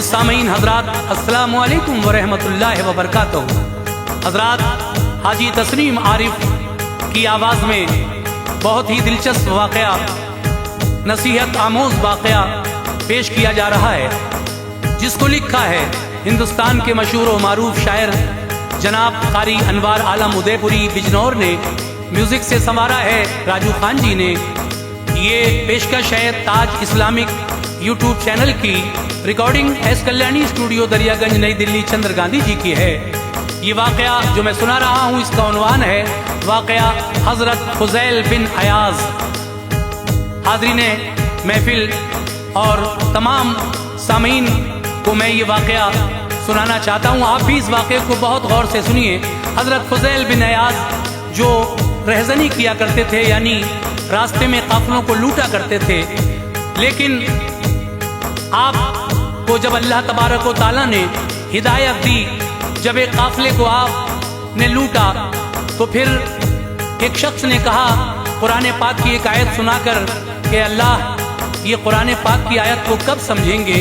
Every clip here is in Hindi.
मोअज़्ज़िज़ सामीन हज़रात, अस्सलामु अलैकुम व रहमतुल्लाहि व बरकातहू। हज़रात, हाजी तस्नीम आरिफ की आवाज़ में बहुत ही दिलचस्प वाक़या, नसीहत आमोज़ वाक़या पेश किया जा रहा है, जिसको लिखा है हिंदुस्तान के मशहूर व मारूफ शायर जनाब क़ारी अनवार आलम उदयपुरी बिजनौर ने। म्यूज़िक से संवारा है राजू खान जी ने। ये पेशकश है ताज इस्लामिक यूट्यूब चैनल की। Recording S Kalyani studio Daryaganj नई दिल्ली चंद्र गांधी जी की है। ये वाक़या जो मैं सुना रहा हूँ, इसका उन्वान है वाक़या हज़रत फ़ुज़ैल बिन अयाज़। हाज़रीन महफिल और तमाम सामीन को मैं ये वाक़या सुनाना चाहता हूँ। आप भी इस वाक़े को बहुत गौर से सुनिए। हज़रत फ़ुज़ैल बिन अयाज़ जो रहज़नी किया करते थे, यानी रास्ते में काफ़िलों को लूटा करते थे, लेकिन आपको जब अल्लाह तबारक व तआला ने हिदायत दी, जब एक काफ़िले को आपने लूटा, तो फिर एक शख्स ने कहा कुरान पाक की एक आयत सुनाकर कि अल्लाह, ये कुरान पाक की आयत को कब समझेंगे।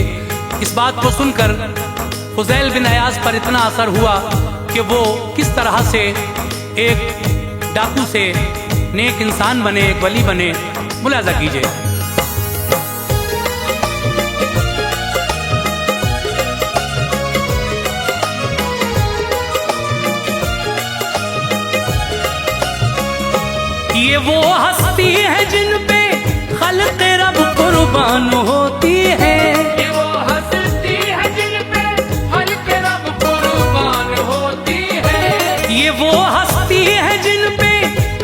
इस बात को सुनकर फ़ुज़ैल बिन अयाज़ पर इतना असर हुआ कि वो किस तरह से एक डाकू से नेक इंसान बने, एक वली बने। मुलाज़ा कीजिए। ये वो हस्ती है जिन पे खल्क़ रब कुर्बान होती है। ये वो हस्ती है जिन पे खल्क़ रब कुर्बान होती है। ये वो हस्ती है जिन पे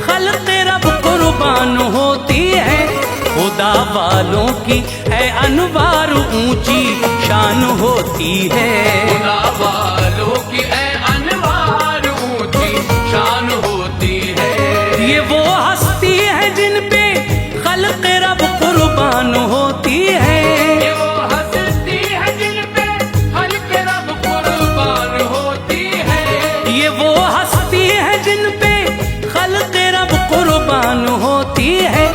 खल्क़ रब कुर्बान होती है। खुदा वालों की है अनवार ऊंची शान होती है। खुदा वालों की है अनवार ऊंची शान होती है। ये वो हस्ती है जिन पे खल्क़ रब कुर्बान होती है। ये वो हस्ती है जिन पे खल्क़ रब कुर्बान होती है। ये वो हस्ती है जिन पे खल्क़ रब कुर्बान होती है।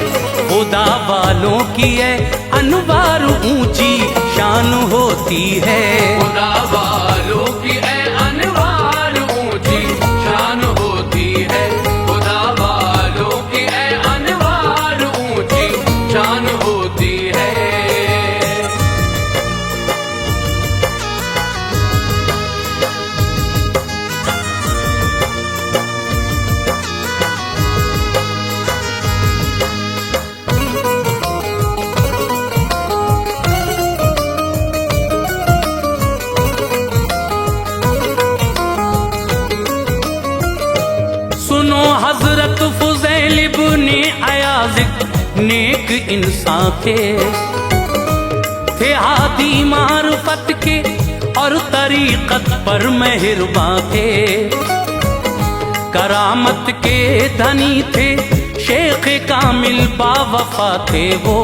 खुदा वालों की है अनवार ऊंची शान होती है। खुदा वालों की है अनवार ऊंची शान होती है। खुदा वालों की है अनवार ऊंची शान होती है। सुनो हज़रत फ़ुज़ैल इब्ने अयाज़ नेक इंसान थे हादी मारुफत के और तरीक़त पर मेहरबान थे। करामत के धनी थे, शेख कामिल बावफा थे वो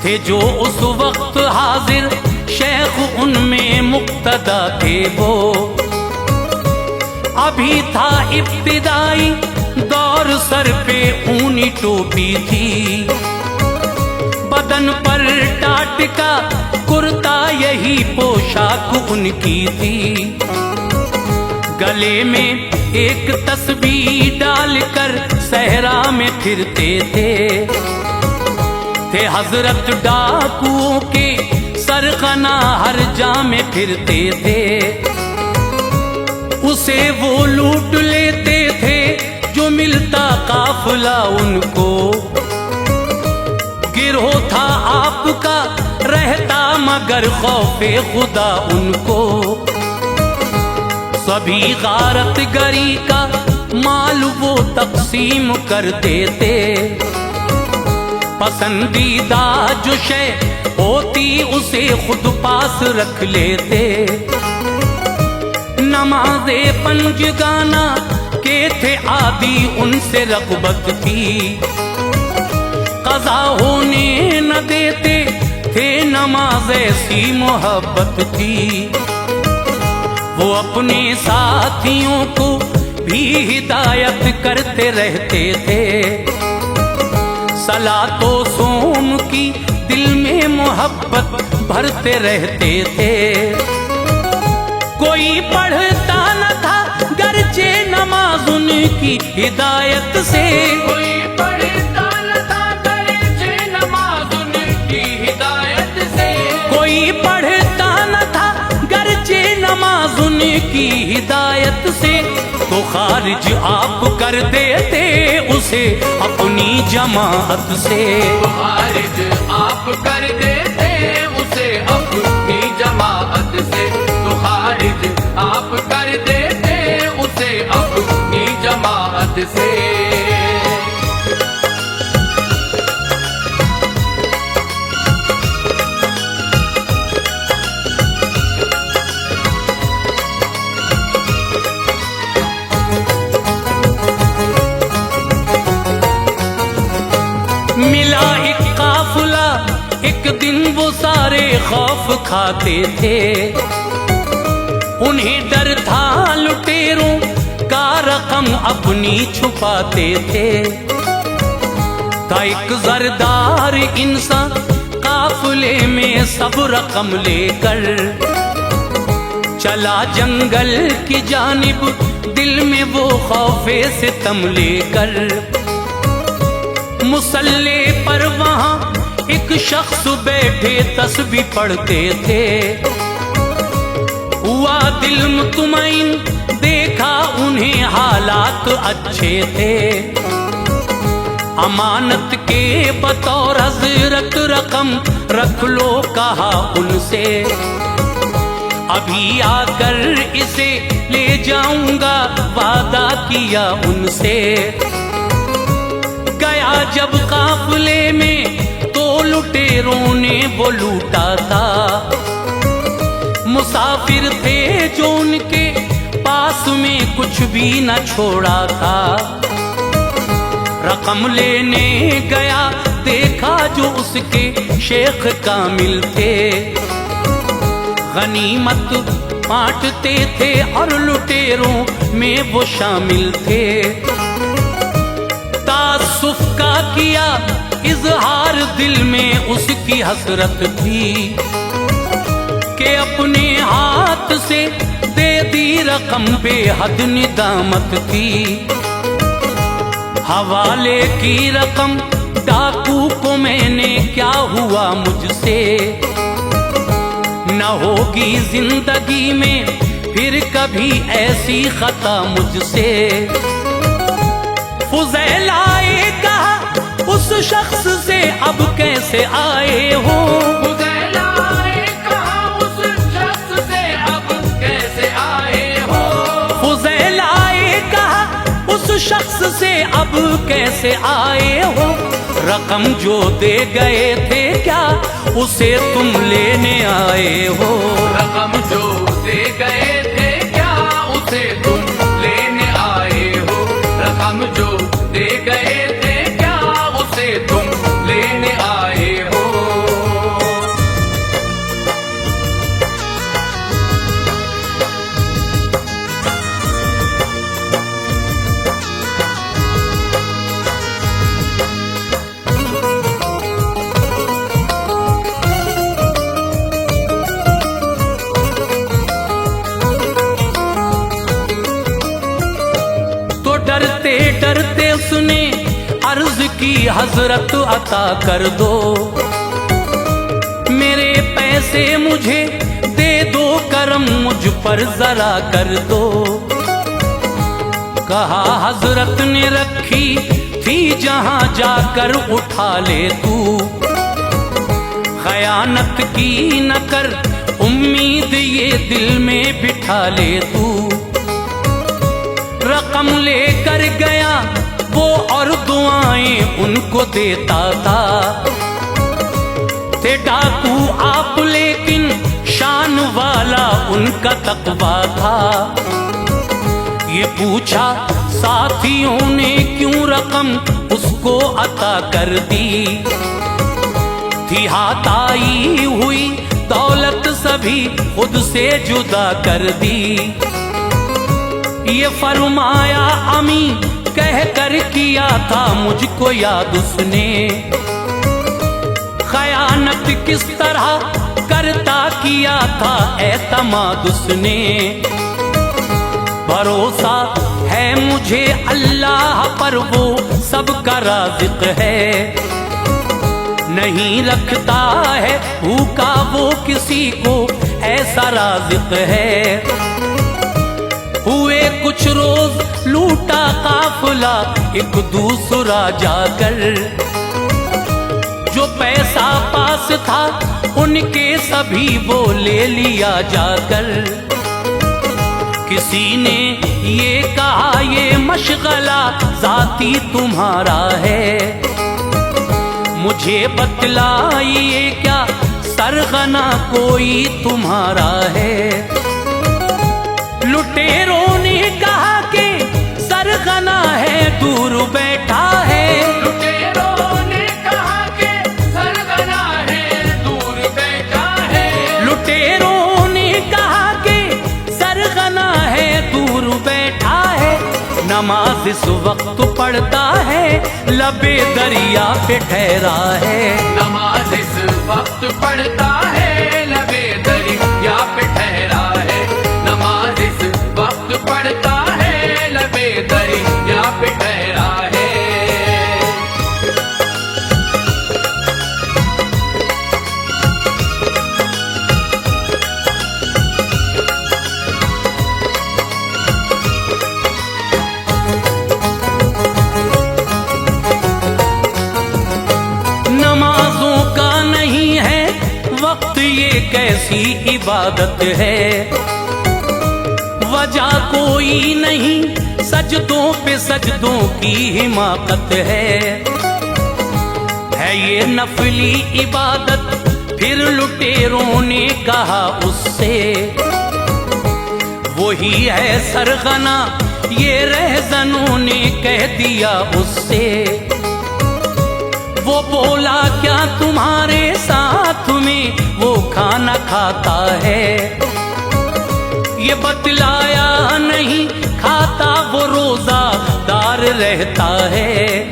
थे जो उस वक्त हाजिर शेख उनमें मुक्तदा थे वो। अभी था इब्तिदाई दौर, सर पे ऊनी टोपी थी, बदन पर टाट का कुर्ता यही पोशाक उनकी थी। गले में एक तस्बीह डालकर सहरा में फिरते थे हजरत डाकुओं के सरगना हर जा में फिरते थे। उसे वो लूट लेते थे जो मिलता काफिला उनको। गिरोह था आपका रहता मगर खौफे खुदा उनको। सभी गारत गरी का माल वो तकसीम कर देते। पसंदीदा जो शय होती उसे खुद पास रख लेते। नमाज़े पंजगाना के थे आदि, उनसे रग़बत थी, क़ज़ा होने न देते थे, नमाज़ ऐसी मोहब्बत थी। वो अपने साथियों को भी हिदायत करते रहते थे। सलातो सोम की दिल में मोहब्बत मोहब्बत भरते रहते थे। कोई पढ़ता न था गरचे नमाज उनकी हिदायत से, कोई पढ़ता न था गरचे नमाज उनकी हिदायत से, कोई पढ़ता न था गरचे नमाज उनकी हिदायत से। तो खारिज आप कर देते उसे अपनी जमात से, खारिज आप कर देते उसे अपनी जमात से, तो खारिज आप कर देते उसे अपनी जमात से। मिला एक काफिला एक दिन वो सारे खौफ खाते थे, उन्हें डर था लुटेरों का रकम अपनी छुपाते थे। था एक जरदार इंसान काफिले में सब रकम लेकर, चला जंगल की जानिब दिल में वो खौफे सितम लेकर। मुसल्ले पर वहां एक शख्स बैठे तस्बीह पढ़ते थे, हुआ दिल मुतमईन देखा उन्हें हालात अच्छे थे। अमानत के बतौर हजरत रकम रख लो कहा उनसे, अभी आकर इसे ले जाऊंगा वादा किया उनसे। गया जब काफिले में तो लुटेरों ने वो लूटा था, मुसाफिर थे जो उनके पास में कुछ भी न छोड़ा था। रकम लेने गया देखा जो उसके शेख कामिल थे, गनीमत बांटते थे और लुटेरों में वो शामिल थे। तासुफ का किया इजहार दिल में उसकी हसरत थी, कि अपने हाथ से दे दी रकम बेहद निदामत थी। हवाले की रकम डाकू को मैंने क्या हुआ मुझसे, न होगी जिंदगी में फिर कभी ऐसी खता मुझसे। फुज़ैलाए कहा उस शख्स से अब कैसे आए हो, फुज़ैलाए कहा उस शख्स से अब कैसे आए हो, फुज़ैलाए कहा उस शख्स से अब कैसे आए हो। रकम जो दे गए थे क्या उसे तुम लेने आए हो, रकम जो दे गए थे क्या उसे तुम लेने आए हो, रकम जो दे गए थे क्या उसे तुम लेने आए हो। तो डरते डरते उसने अर्ज की हजरत अता कर दो, मेरे पैसे मुझे दे दो, करम मुझ पर जरा कर दो। कहा हजरत ने रखी थी जहां जाकर उठा ले तू, खयानत की न कर उम्मीद ये दिल में बिठा ले तू। रकम लेकर गया वो और दुआएं उनको देता था, थे डाकू आप लेकिन शान वाला उनका तकवा था। ये पूछा साथियों ने क्यों रकम उसको अता कर दी, थी हाथ आई हुई दौलत सभी खुद से जुदा कर दी। ये फरमाया अमी कह कर किया था मुझको याद उसने, खयानत किस तरह करता किया था एतमाद उसने। भरोसा है मुझे अल्लाह पर, वो सबका राज़िक़ है। नहीं रखता है भूखा वो किसी को, ऐसा राज़िक़ है। हुए कुछ रोज लूटा काफिला एक दूसरा जाकर, जो पैसा पास था उनके सभी वो ले लिया जाकर। किसी ने ये कहा ये मशगला जाती तुम्हारा है, मुझे बतलाइए क्या सरगना कोई तुम्हारा है। लुटेरों ने कहा कि सरगना है दूर बैठा है। लुटेरों ने कहा कि सरगना है दूर बैठा है। लुटेरों ने कहा कि सरगना है दूर बैठा है। नमाज इस वक्त पढ़ता है लबे दरिया पे ठहरा है। नमाज इस वक्त पढ़ता है लबे दरिया पे ठहरा है। नमाज इस वक्त पढ़ता है लबे दरिया पे ठहरा है। नमाजों का नहीं है वक्त, ये कैसी इबादत है। वजह कोई नहीं, सजदों पे सजदों की हिमाकत है ये नफली इबादत। फिर लुटेरों ने कहा उससे, वही है सरगना, ये रहज़नों ने कह दिया उससे। वो बोला क्या तुम्हारे साथ में वो खाना खाता है, ये बतलाया नहीं खाता वो रोज़ादार रहता है।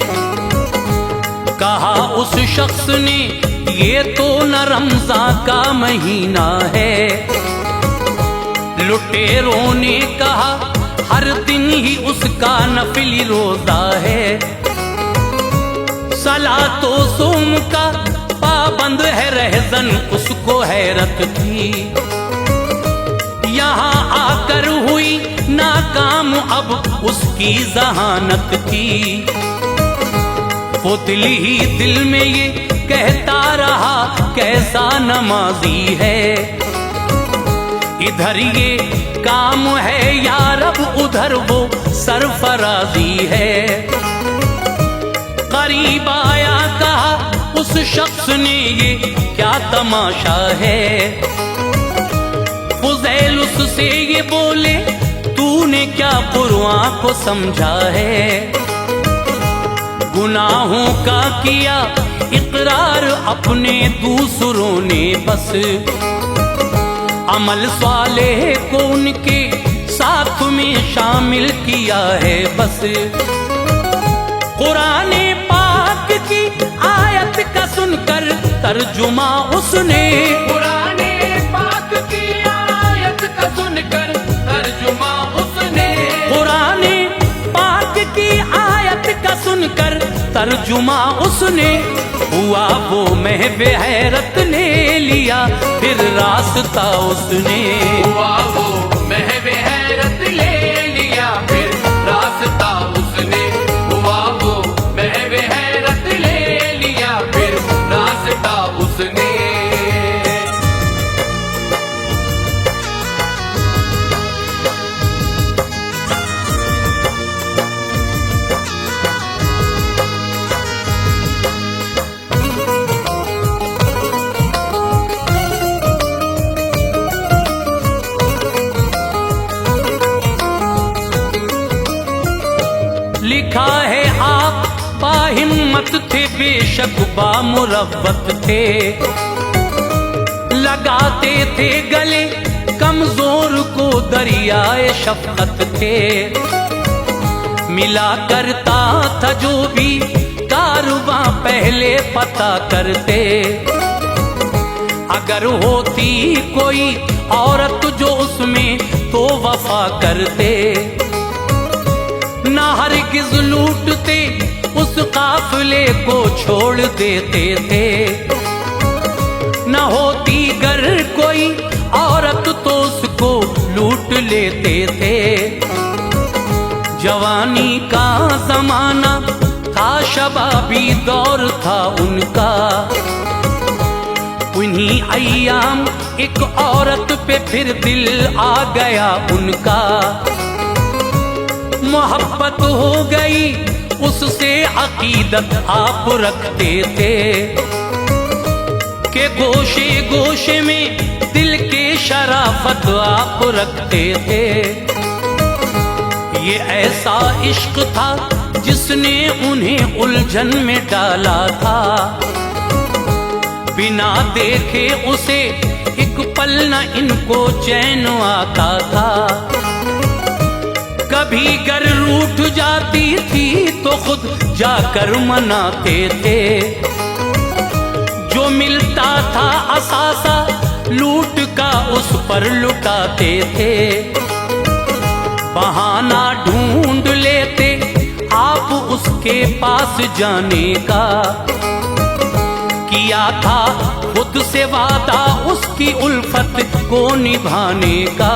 कहा उस शख्स ने ये तो न रमज़ान का महीना है। लुटेरों ने कहा हर दिन ही उसका नफली रोज़ा है। सलातो सोम का पाबंद है रहज़न, उसको हैरत थी। यहाँ आकर हुई नाकाम अब उसकी ज़हानत की। वो दिल ही दिल में ये कहता रहा कैसा नमाजी है। इधर ये काम है या रब, उधर वो सरफराजी है। करीब आया कहा उस शख्स ने ये क्या तमाशा है। फुज़ैल उससे ये बोले तूने क्या कुरान को समझा है। गुनाहों का किया इकरार अपने दूसरों ने बस, अमल सालेह को उनके साथ में शामिल किया है बस। कुरान पाक की आयत का सुनकर तर्जुमा उसने, कुरान पाक की आयत का सुनकर तर्जुमा उसने। कुरान पाक की आयत का सुनकर तर्जुमा उसने। हुआ वो महब हैरत ले लिया फिर रास्ता उसने। हुआ वो महब हैरत ले लिया फिर रास्ता उसने। हुआ वो महब हैरत ले लिया फिर रास्ता उसने। लिखा है आप बाहिम्मत थे, बेशक बामुरव्वत थे। लगाते थे गले कमजोर को, दरियाए शफकत थे। मिला करता था जो भी कारवां पहले पता करते। अगर होती कोई औरत जो उसमें तो वफा करते। ना हरगिज़ लूटते उस काफिले को छोड़ देते थे। न होती गर कोई औरत तो उसको लूट लेते थे। जवानी का जमाना था, शबाबी दौर था उनका। उन्हीं अय्याम एक औरत पे फिर दिल आ गया उनका। मोहब्बत हो गई उससे, अकीदत आप रखते थे कि गोशे गोशे में दिल के शराफत आप रखते थे। ये ऐसा इश्क था जिसने उन्हें उलझन में डाला था। बिना देखे उसे एक पल न इनको चैन आता था। कभी गर रूठ जाती थी तो खुद जाकर मनाते थे। जो मिलता था असासा लूट का उस पर लुटाते थे। बहाना ढूंढ लेते आप उसके पास जाने का। किया था खुद से वादा उसकी उल्फत को निभाने का।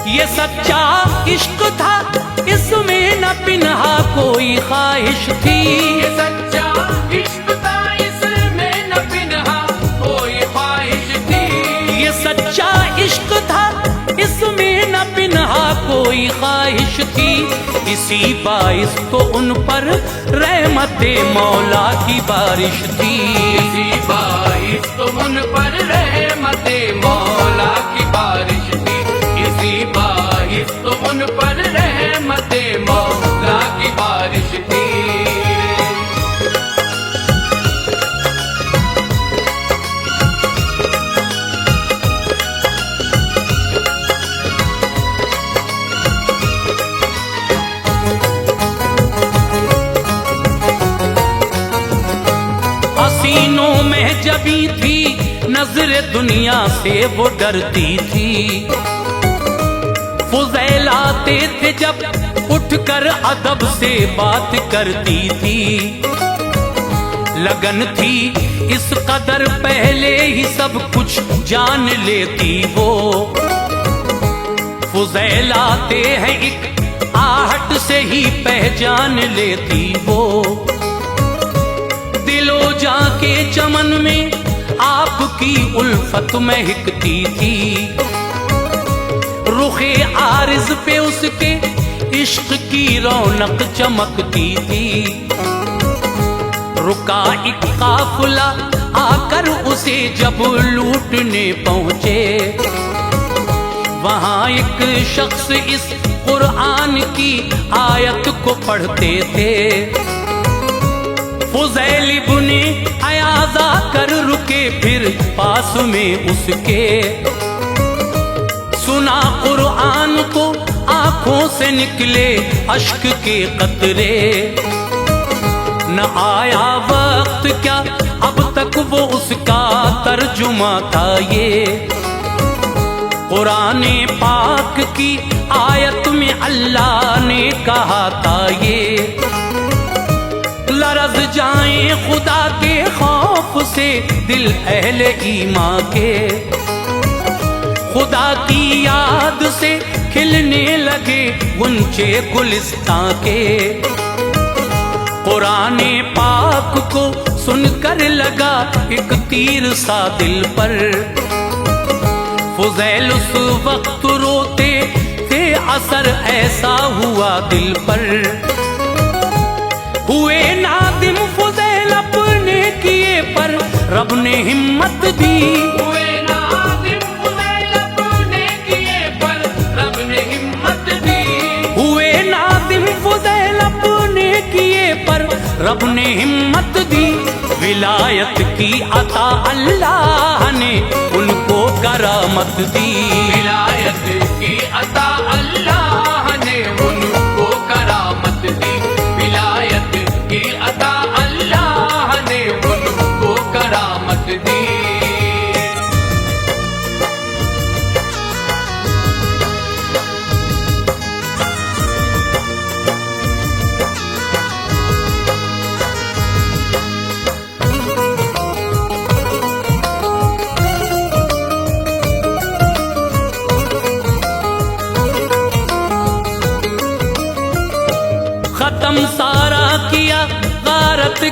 ये सच्चा इश्क था, इसमें न पिन्हा कोई ख्वाहिश थी। ये सच्चा इश्क था, इसमें न पिन्हा कोई ख्वाहिश थी। ये सच्चा इश्क था, इसमें न पिन्हा कोई ख्वाहिश थी। इसी बाइस तो उन पर रहमते मौला की बारिश थी। इसी बाइस तो उन पर रहमते मौला की बारिश थी। इसी बाइस तो उन पर रहमते मौला की बारिश थी। हसीनों में जबी थी नजर दुनिया से वो डरती थी। फुज़ैल आते थे जब उठकर अदब से बात करती थी। लगन थी इस कदर पहले ही सब कुछ जान लेती वो। फुज़ैल आते हैं एक आहट से ही पहचान लेती वो। दिलो जाके चमन में आपकी उल्फत महकती थी। रुखे आरिज पे उसके इश्क की रौनक चमकती थी। रुका एक काफिला आकर उसे जब लूटने पहुंचे। वहां एक शख्स इस कुरान की आयत को पढ़ते थे। फुज़ैल इब्ने अयाज़ आकर रुके फिर पास में उसके। सुना कुरान को आंखों से निकले अश्क के कतरे। न आया वक्त क्या अब तक वो उसका तर्जुमा था ये। कुराने पाक की आयत में अल्लाह ने कहा था ये। लरज़ जाएं खुदा के खौफ से दिल अहले ईमान के। खुदा की याद से खिलने लगे गुंचे गुलिस्तां के। कुराने पाक को सुनकर लगा एक तीर सा दिल पर। फुज़ैल उस वक्त रोते थे, असर ऐसा हुआ दिल पर। हुए नादिम फुज़ैल अपने किए पर रब ने हिम्मत दी। हुए नादिम फुज़ैल अपने किए पर रब ने हिम्मत दी। हुए नादिम फुज़ैल अपने किए पर रब ने हिम्मत दी। विलायत की अता अल्लाह ने उनको करामत दी। विलायत की अता अल्लाह ने उनको करामत दी। विलायत की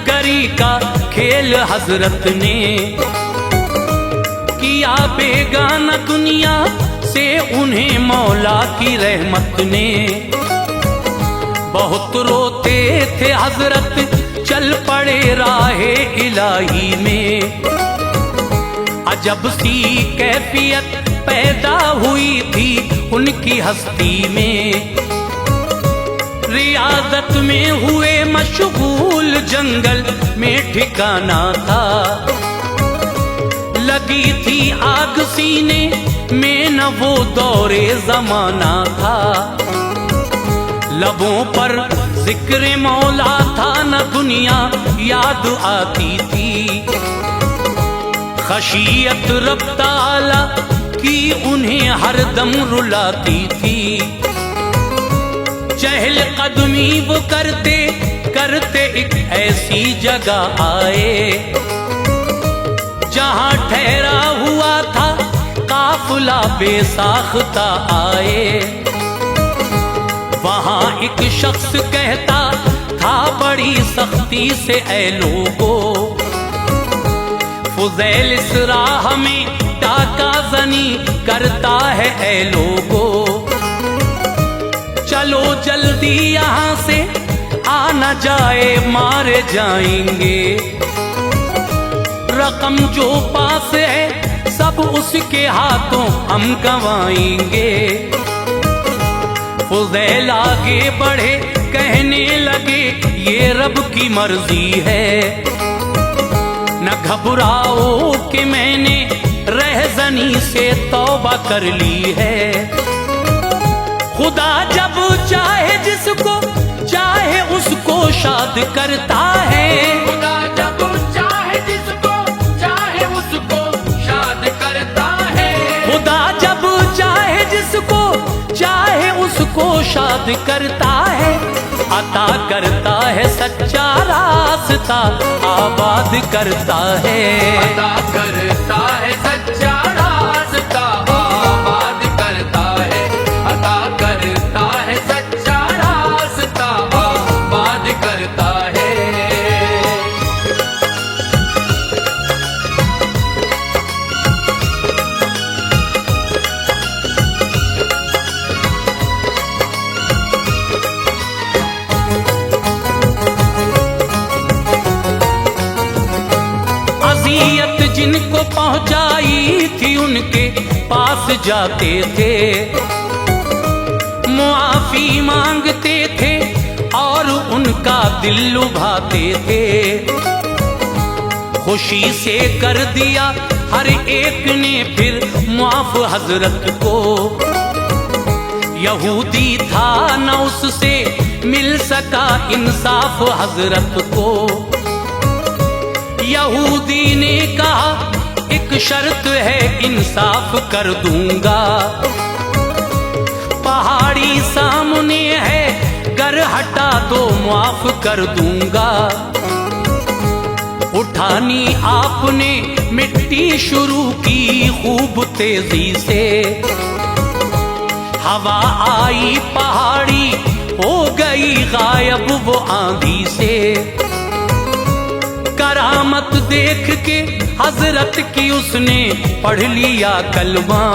गरी का खेल हजरत ने किया बेगाना दुनिया से उन्हें मौला की रहमत ने। बहुत रोते थे हजरत, चल पड़े राहे इलाही में। अजब सी कैफियत पैदा हुई थी उनकी हस्ती में। रियादत में हुए मशगूल, जंगल में ठिकाना था। लगी थी आग सीने में न वो दौरे जमाना था। लबों पर जिक्र मौला था, न दुनिया याद आती थी। खशियत रब ताला की उन्हें हरदम रुलाती थी। चहल कदमी वो करते करते एक ऐसी जगह आए, जहां ठहरा हुआ था काफिला बेसाख्ता आए। वहां एक शख्स कहता था बड़ी सख्ती से, ऐ लोगो फुज़ैल इस राह में डाका ज़नी करता है। ऐ लोगो चलो जल्दी यहाँ से, आ न जाए मारे जाएंगे। रकम जो पास है सब उसके हाथों हम गंवाएंगे। फुज़ैल आगे बढ़े कहने लगे ये रब की मर्जी है। न घबराओ कि मैंने रहज़नी से तौबा कर ली है। खुदा जब चाहे जिसको चाहे उसको शाद करता है। खुदा जब चाहे जिसको चाहे उसको शाद करता है। खुदा जब चाहे जिसको चाहे उसको शाद करता है। अता करता है सच्चा रास्ता, आबाद करता है। अता करता है सच्चा रास्ता, आबाद करता है। अता करता है सच्चा रास्ता, आबाद करता है। जिनको पहुंचाई थी उनके पास जाते थे, मुआफी मांगते थे और उनका दिल लुभाते थे। खुशी से कर दिया हर एक ने फिर मुआफ हजरत को। यहूदी था न उससे मिल सका इंसाफ हजरत को। यहूदी ने कहा एक शर्त है इंसाफ कर दूंगा। पहाड़ी सामने है गर हटा दो मुआफ कर दूंगा। उठानी आपने मिट्टी शुरू की खूब तेजी से। हवा आई पहाड़ी हो गई गायब वो आंधी से। करामत देख के हजरत की उसने पढ़ लिया कलमा।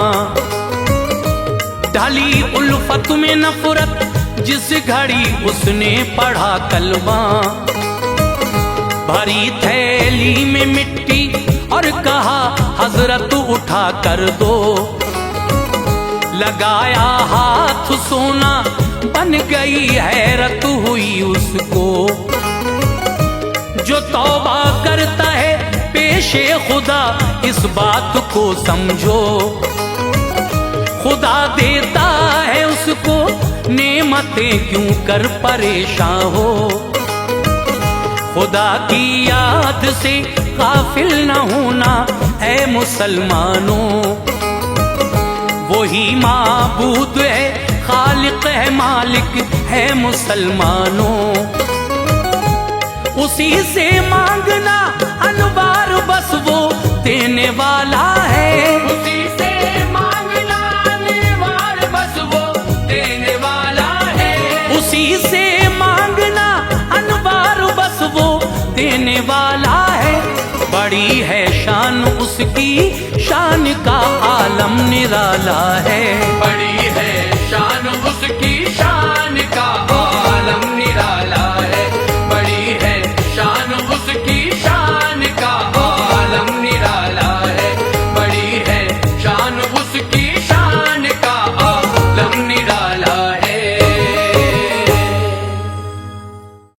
ढली उल्फत में नफरत जिस घड़ी उसने पढ़ा कलमा। भरी थैली में मिट्टी और कहा हजरत उठा कर दो। लगाया हाथ सोना बन गई हैरत हुई उसको। जो तौबा करता है पेशे खुदा इस बात को समझो। खुदा देता है उसको नेमतें क्यों कर परेशान हो। खुदा की याद से गाफिल न होना है मुसलमानों। वही माबूद है खालिक है मालिक है मुसलमानों। उसी से मांगना अनवार बस वो देने वाला है। उसी से मांगना अनवार बस वो देने वाला है। उसी से मांगना अनवार बस वो उसकी शान का आलम निराला है।